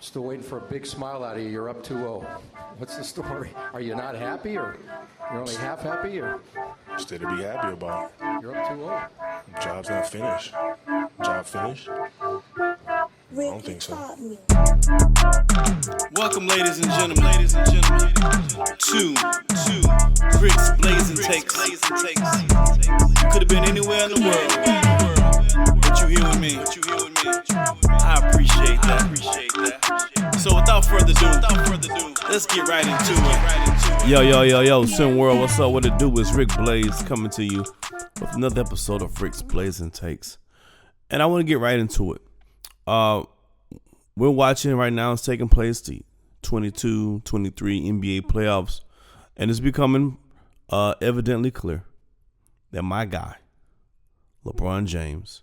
Still waiting for a big smile out of you. You're up 2-0. What's the story? Are you not happy, or you're only half happy, or? Still to be happy about. You're up 2-0. Job's not finished. Job finished? I don't think so. Welcome, ladies and gentlemen, to Rick's Blazin Takes. You could have been anywhere in the world, but you here with me. I appreciate that. So without further ado, let's get right into it. Yo, SimWorld, what's up? What it do? It's Rick Blaze coming to you with another episode of Rick's Blazin Takes. And I want to get right into it. We're watching right now, it's taking place, the 22-23 NBA playoffs. And it's becoming evidently clear that my guy, LeBron James,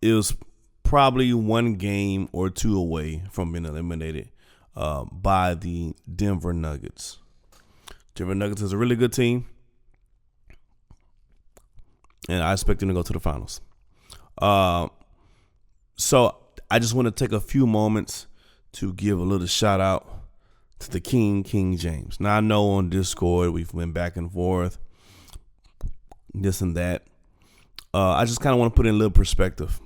is probably one game or two away from being eliminated by the Denver Nuggets. Denver Nuggets is a really good team, and I expect them to go to the finals. So I just want to take a few moments to give a little shout out to the King James. Now, I know on Discord we've went back and forth, this and that. I just kind of want to put in a little perspective.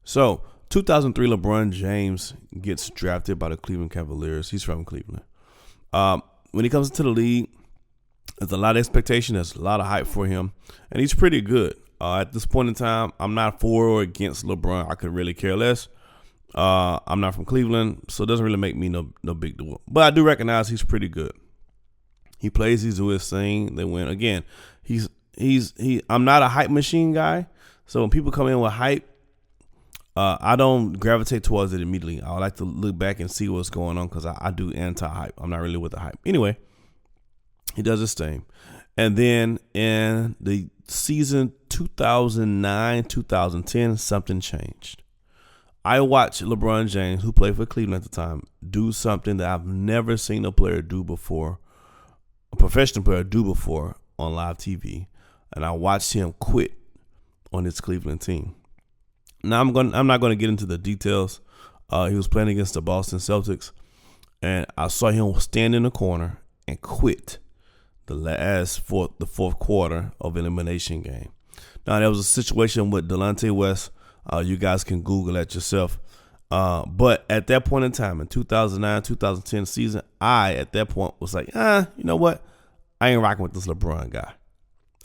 So 2003, LeBron James gets drafted by the Cleveland Cavaliers. He's from Cleveland. When he comes into the league, there's a lot of expectation. There's a lot of hype for him, and he's pretty good. At this point in time, I'm not for or against LeBron. I could really care less. I'm not from Cleveland, so it doesn't really make me no big deal. But I do recognize he's pretty good. He plays, he's doing his thing. They win. Again, I'm not a hype machine guy, so when people come in with hype, I don't gravitate towards it immediately. I like to look back and see what's going on because I do anti-hype. I'm not really with the hype. Anyway, he does his thing. And then in the season 2009-2010, something changed. I watched LeBron James, who played for Cleveland at the time, do something that I've never seen a player do before, a professional player do before on live TV. And I watched him quit on his Cleveland team. Now, I'm not going to get into the details. He was playing against the Boston Celtics, and I saw him stand in the corner and quit the fourth quarter of elimination game. Now, there was a situation with Delonte West. You guys can Google that yourself. But at that point in time, in 2009-2010 season, I, at that point, was like, you know what? I ain't rocking with this LeBron guy.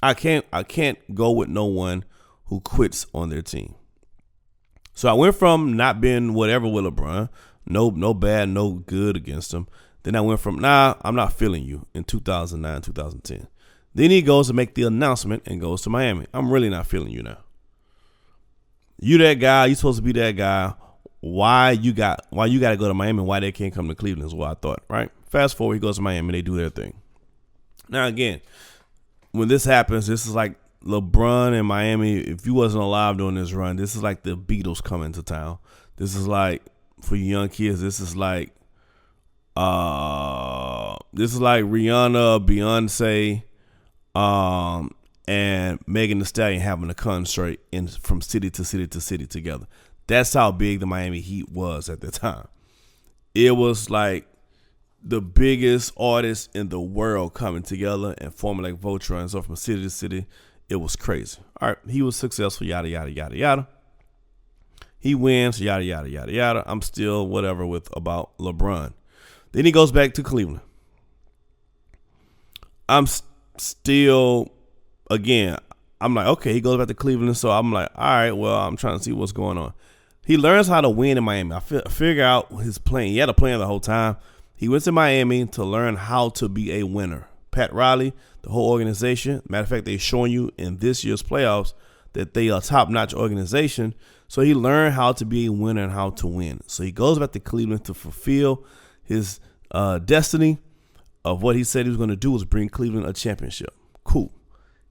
I can't go with no one who quits on their team. So I went from not being whatever with LeBron, no bad, no good against him. Then I went from, I'm not feeling you in 2009, 2010. Then he goes to make the announcement and goes to Miami. I'm really not feeling you now. You that guy, you supposed to be that guy. Why you got to go to Miami? Why they can't come to Cleveland is what I thought, right? Fast forward, he goes to Miami, they do their thing. Now again, when this happens, this is like LeBron in Miami. If you wasn't alive during this run, this is like the Beatles coming to town. This is like, for you young kids, this is like Rihanna, Beyonce, and Megan Thee Stallion having a concert from city to city to city together. That's how big the Miami Heat was at the time. It was like the biggest artists in the world coming together and forming like Voltron. So from city to city, it was crazy. All right, he was successful, yada, yada, yada, yada. He wins, yada, yada, yada, yada. I'm still whatever about LeBron. Then he goes back to Cleveland. I'm still, again, I'm like, okay, he goes back to Cleveland. So I'm like, all right, well, I'm trying to see what's going on. He learns how to win in Miami. I figure out his plan. He had a plan the whole time. He went to Miami to learn how to be a winner. Pat Riley, the whole organization. Matter of fact, they're showing you in this year's playoffs that they are a top-notch organization. So he learned how to be a winner and how to win. So he goes back to Cleveland to fulfill his destiny of what he said he was going to do was bring Cleveland a championship. Cool.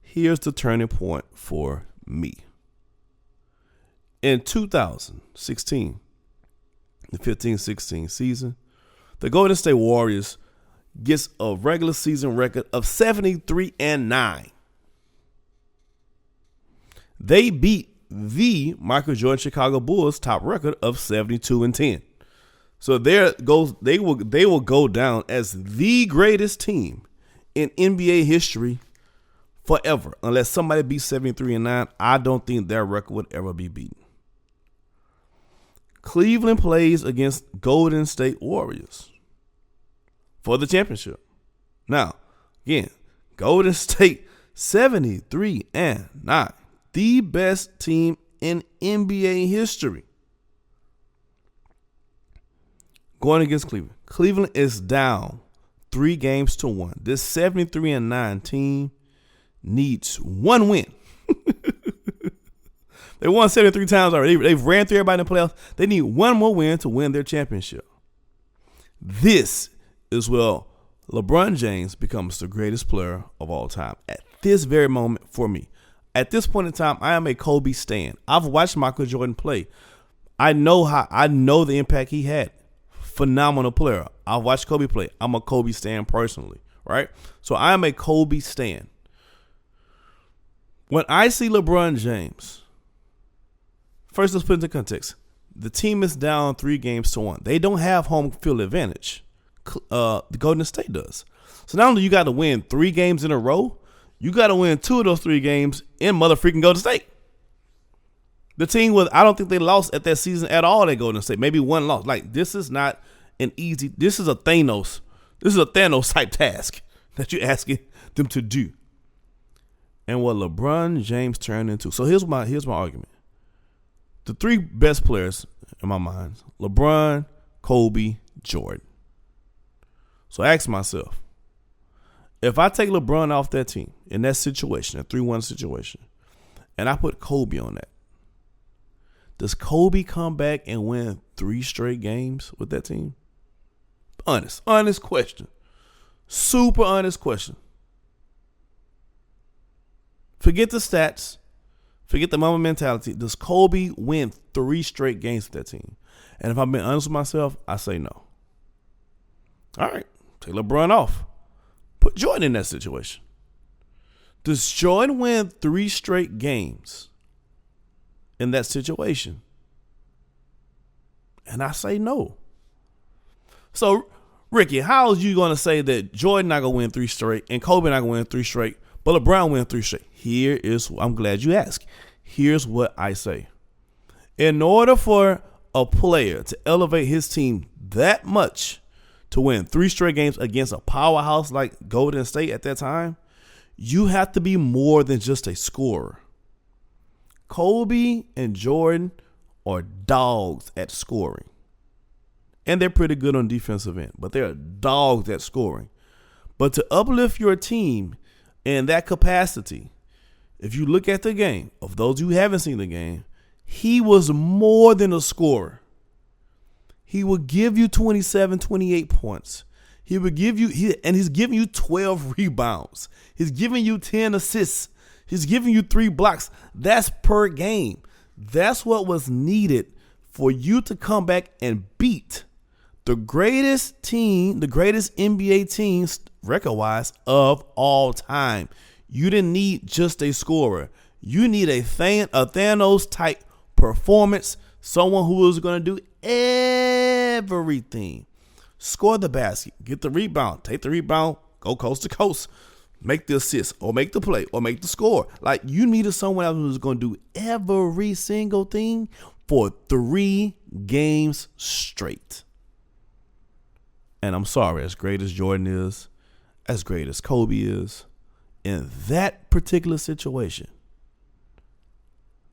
Here's the turning point for me. In 2016, the 15-16 season, the Golden State Warriors gets a regular season record of 73-9. They beat the Michael Jordan Chicago Bulls top record of 72-10. So they will go down as the greatest team in NBA history forever. Unless somebody beats 73-9, I don't think their record would ever be beaten. Cleveland plays against Golden State Warriors for the championship. Now, again, Golden State 73-9, the best team in NBA history. Going against Cleveland. Cleveland is down 3-1. This 73-9 team needs one win. They won 73 times already. They've ran through everybody in the playoffs. They need one more win to win their championship. This is where LeBron James becomes the greatest player of all time. At this very moment for me. At this point in time, I am a Kobe stan. I've watched Michael Jordan play. I know the impact he had. Phenomenal player. I've watched Kobe play. I'm a Kobe stan personally, right? So I am a Kobe stan. When I see LeBron James, first let's put it into context. The team is down 3-1. They don't have home field advantage. The Golden State does. So not only you got to win 3 games in a row, you got to win 2 of those 3 games in motherfreaking Golden State. The team I don't think they lost at that season at all at Golden State. Maybe one loss. Like, this is not this is a Thanos. This is a Thanos type task that you're asking them to do. And what LeBron James turned into. So here's my argument. The 3 best players in my mind, LeBron, Kobe, Jordan. So I ask myself, if I take LeBron off that team in that situation, a 3-1 situation, and I put Kobe on that, does Kobe come back and win 3 straight games with that team? Honest question. Super honest question. Forget the stats. Forget the moment mentality. Does Kobe win 3 straight games with that team? And if I'm being honest with myself, I say no. All right, take LeBron off. Put Jordan in that situation. Does Jordan win 3 straight games in that situation? And I say no. So, Ricky, how is you going to say that Jordan not going to win 3 straight and Kobe not going to win 3 straight, but LeBron win 3 straight? I'm glad you asked. Here's what I say. In order for a player to elevate his team that much to win 3 straight games against a powerhouse like Golden State at that time, you have to be more than just a scorer. Kobe and Jordan are dogs at scoring. And they're pretty good on defensive end, but they're dogs at scoring. But to uplift your team in that capacity, if you look at the game, of those who haven't seen the game, he was more than a scorer. He would give you 27, 28 points. He would give you, and he's giving you 12 rebounds. He's giving you 10 assists. He's giving you 3 blocks. That's per game. That's what was needed for you to come back and beat the greatest team, the greatest NBA teams record-wise of all time. You didn't need just a scorer. You need a Thanos-type performance, someone who is going to do everything. Score the basket, get the rebound, take the rebound, go coast to coast, make the assist or make the play or make the score. Like, you needed someone else who's going to do every single thing for 3 games straight. And I'm sorry, as great as Jordan is, as great as Kobe is, in that particular situation,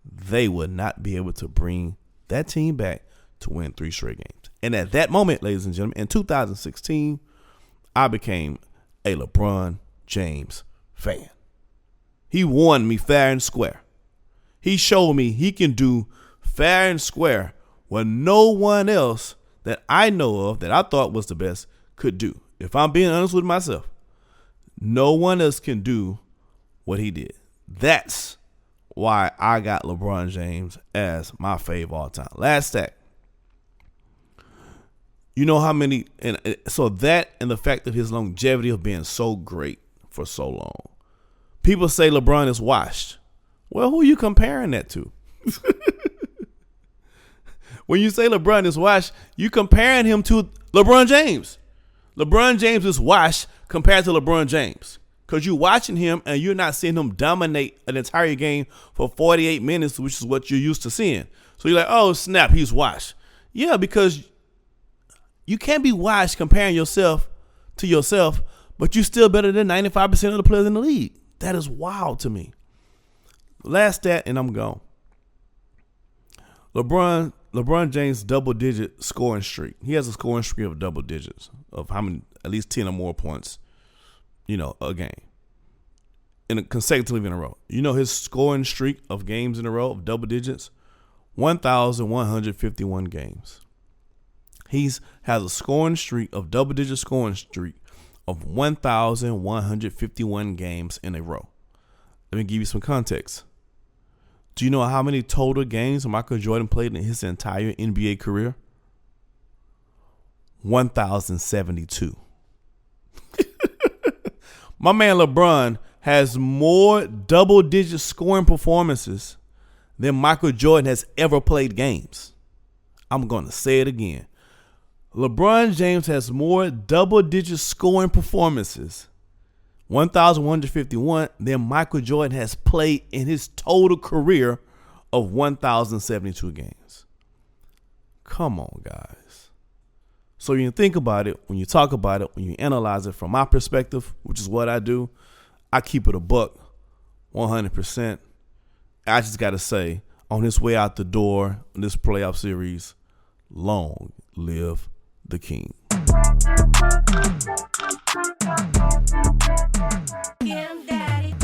they would not be able to bring that team back to win 3 straight games. And at that moment, ladies and gentlemen, in 2016, I became a LeBron James fan. He won me fair and square. He showed me he can do fair and square what no one else that I know of that I thought was the best could do. If I'm being honest with myself, no one else can do what he did. That's why I got LeBron James as my fave all time. Last stat. You know how many, and so that and the fact of his longevity of being so great for so long. People say LeBron is washed. Well, who are you comparing that to? When you say LeBron is washed, you comparing him to LeBron James. LeBron James is washed compared to LeBron James. Because you're watching him and you're not seeing him dominate an entire game for 48 minutes, which is what you're used to seeing. So you're like, oh, snap, he's washed. Yeah, because you can't be washed comparing yourself to yourself, but you're still better than 95% of the players in the league. That is wild to me. Last stat, and I'm gone. LeBron James' double-digit scoring streak. He has a scoring streak of double digits of how many, at least 10 or more points, a game, consecutively in a row. His scoring streak of games in a row of double digits, 1,151 games. He has a scoring streak of double-digit scoring streak of 1,151 games in a row. Let me give you some context. Do you know how many total games Michael Jordan played in his entire NBA career? 1,072. My man LeBron has more double-digit scoring performances than Michael Jordan has ever played games. I'm going to say it again. LeBron James has more double-digit scoring performances, 1,151, than Michael Jordan has played in his total career of 1,072 games. Come on, guys. So when you think about it, when you talk about it, when you analyze it from my perspective, which is what I do, I keep it a buck, 100%. I just got to say, on his way out the door in this playoff series, long live the king. Daddy.